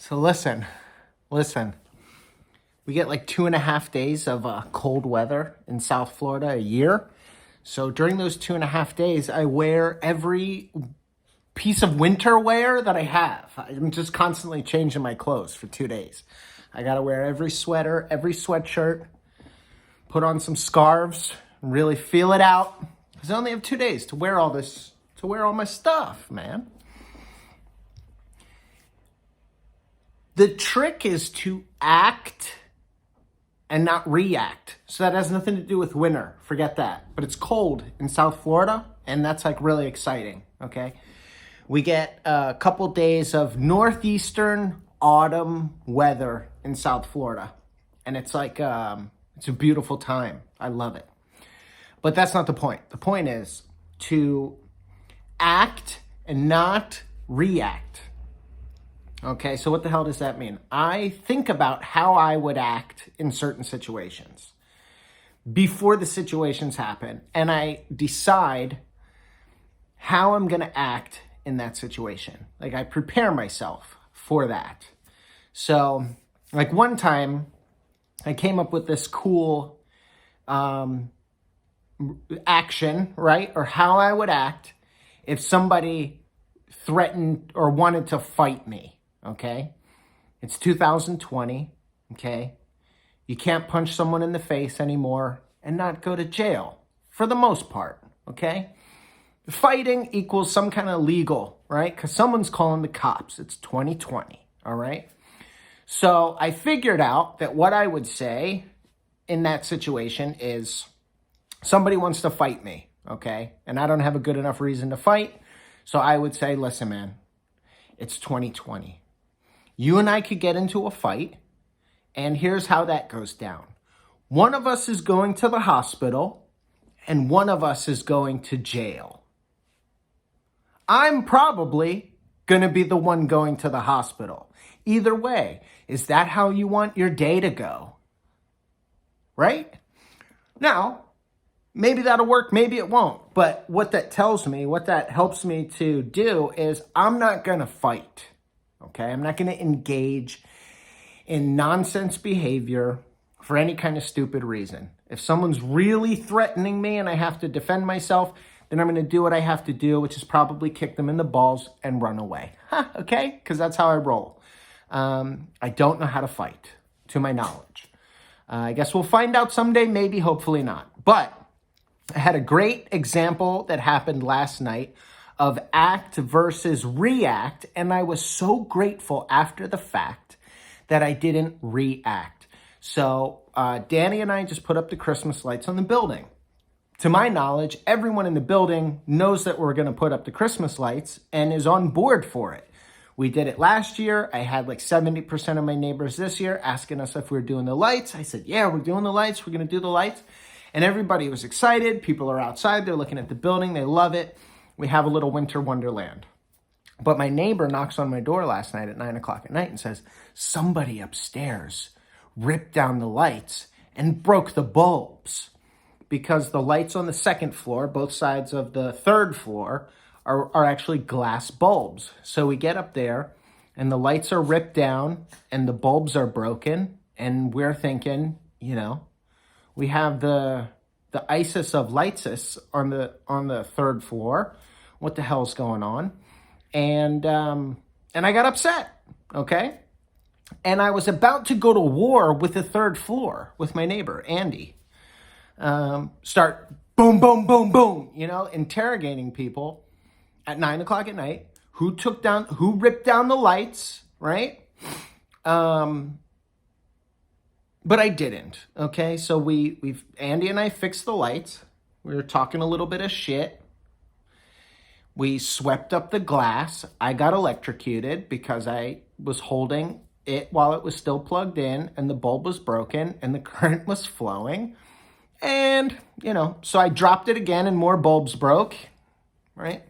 So listen. We get like 2.5 days of cold weather in South Florida a year. So during those 2.5 days, I wear every piece of winter wear that I have. I'm just constantly changing my clothes for 2 days. I gotta wear every sweater, every sweatshirt, put on some scarves, really feel it out. Because I only have 2 days to wear all this, to wear all my stuff, man. The trick is to act and not react. So that has nothing to do with winter. Forget that. But it's cold in South Florida, and that's like really exciting, okay? We get a couple days of northeastern autumn weather in South Florida. And it's like, it's a beautiful time. I love it. But that's not the point. The point is to act and not react. Okay, so what the hell does that mean? I think about how I would act in certain situations before the situations happen, and I decide how I'm going to act in that situation. Like, I prepare myself for that. So, like, one time, I came up with this cool action, right? Or how I would act if somebody threatened or wanted to fight me. Okay, it's 2020, okay? You can't punch someone in the face anymore and not go to jail, for the most part, okay? Fighting equals some kind of legal, right? Because someone's calling the cops. It's 2020, all right? So I figured out that what I would say in that situation is somebody wants to fight me, okay? And I don't have a good enough reason to fight, so I would say, listen, man, it's 2020. You and I could get into a fight, and here's how that goes down. One of us is going to the hospital, and one of us is going to jail. I'm probably going to be the one going to the hospital. Either way, is that how you want your day to go? Right? Now, maybe that'll work, maybe it won't. But what that tells me, what that helps me to do is I'm not going to fight. Okay, I'm not going to engage in nonsense behavior for any kind of stupid reason. If someone's really threatening me and I have to defend myself, then I'm going to do what I have to do, which is probably kick them in the balls and run away. Okay? Because that's how I roll. I don't know how to fight, to my knowledge. I guess we'll find out someday, maybe, hopefully not. But I had a great example that happened last night of act versus react, and I was so grateful after the fact that I didn't react. So Danny and I just put up the Christmas lights on the building. To my knowledge, everyone in the building knows that we're going to put up the Christmas lights and is on board for it. We did it last year. I had like 70% of my neighbors this year asking us if we were doing the lights. I said, yeah, we're doing the lights. We're going to do the lights. And everybody was excited. People are outside. They're looking at the building. They love it. We have a little winter wonderland. But my neighbor knocks on my door last night at 9 o'clock at night and says, somebody upstairs ripped down the lights and broke the bulbs, because the lights on the second floor, both sides of the third floor, are actually glass bulbs. So we get up there and the lights are ripped down and the bulbs are broken. And we're thinking, we have the ISIS of Lightsis on the third floor. What the hell's going on? And I got upset, okay? And I was about to go to war with the third floor with my neighbor, Andy. Start boom, boom, boom, boom, interrogating people at 9 o'clock at night. Who ripped down the lights, right? But I didn't, okay? So Andy and I fixed the lights. We were talking a little bit of shit. We swept up the glass. I got electrocuted because I was holding it while it was still plugged in and the bulb was broken and the current was flowing. And, so I dropped it again and more bulbs broke, right?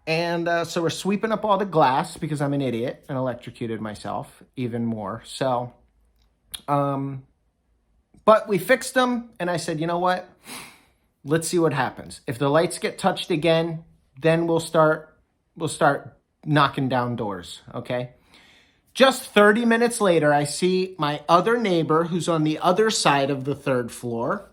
And so we're sweeping up all the glass because I'm an idiot and electrocuted myself even more. So, but we fixed them and I said, you know what? Let's see what happens. If the lights get touched again, then we'll start knocking down doors, okay? Just 30 minutes later, I see my other neighbor who's on the other side of the third floor.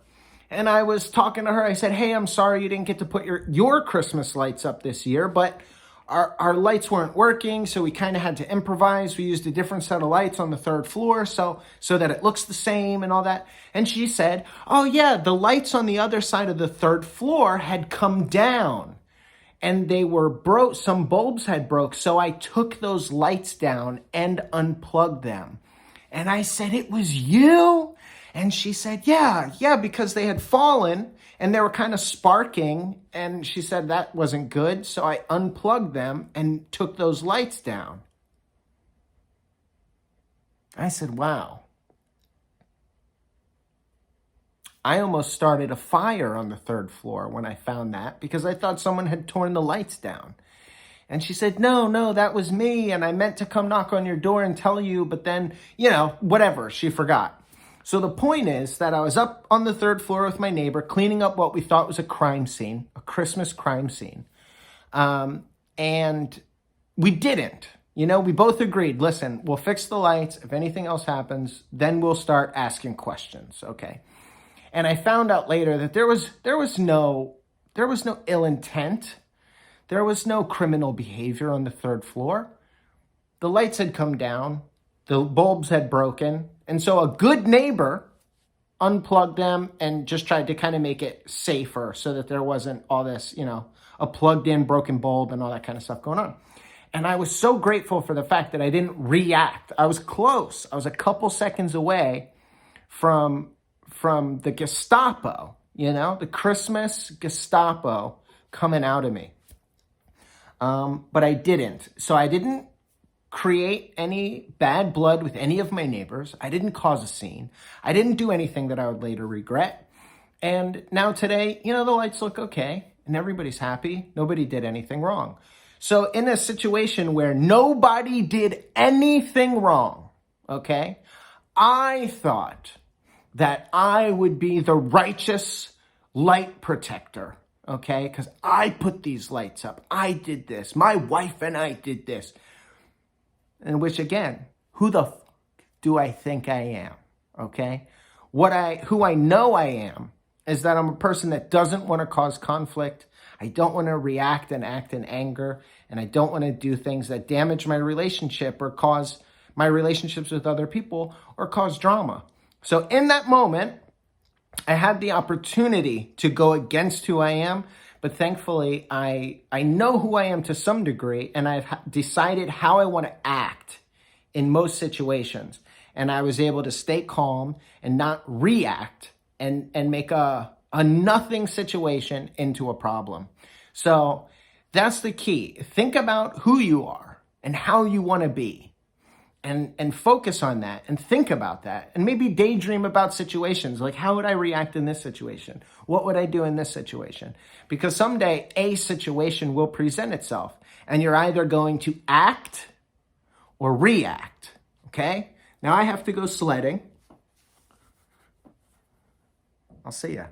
And I was talking to her. I said, hey, I'm sorry you didn't get to put your Christmas lights up this year, but our lights weren't working, so we kind of had to improvise. We used a different set of lights on the third floor so that it looks the same and all that. And she said, oh yeah, the lights on the other side of the third floor had come down and they were broke. Some bulbs had broke, so I took those lights down and unplugged them. And I said, it was you? And she said, yeah, because they had fallen and they were kind of sparking. And she said that wasn't good. So I unplugged them and took those lights down. I said, wow. I almost started a fire on the third floor when I found that because I thought someone had torn the lights down. And she said, no, that was me. And I meant to come knock on your door and tell you, but then, whatever, she forgot. So the point is that I was up on the third floor with my neighbor cleaning up what we thought was a crime scene, a Christmas crime scene. And we didn't. We both agreed, listen, we'll fix the lights. If anything else happens, then we'll start asking questions, okay? And I found out later that there was no ill intent. There was no criminal behavior on the third floor. The lights had come down. The bulbs had broken. And so a good neighbor unplugged them and just tried to kind of make it safer so that there wasn't all this, a plugged in broken bulb and all that kind of stuff going on. And I was so grateful for the fact that I didn't react. I was close. I was a couple seconds away from the Gestapo, the Christmas Gestapo coming out of me. But I didn't. So I didn't create any bad blood with any of my neighbors. I didn't cause a scene. I didn't do anything that I would later regret. And now today, the lights look okay and everybody's happy. Nobody did anything wrong. So in a situation where nobody did anything wrong, okay, I thought that I would be the righteous light protector, okay, because I put these lights up. I did this. My wife and I did this. In which, again, who the f*** do I think I am, okay? Who I know I am is that I'm a person that doesn't want to cause conflict. I don't want to react and act in anger, and I don't want to do things that damage my relationship or cause my relationships with other people or cause drama. So in that moment, I had the opportunity to go against who I am, but thankfully I know who I am to some degree, and I've decided how I want to act in most situations. And I was able to stay calm and not react and make a nothing situation into a problem. So that's the key. Think about who you are and how you want to be. And focus on that and think about that and maybe daydream about situations like, how would I react in this situation? What would I do in this situation? Because someday a situation will present itself and you're either going to act or react, okay? Now I have to go sledding. I'll see ya.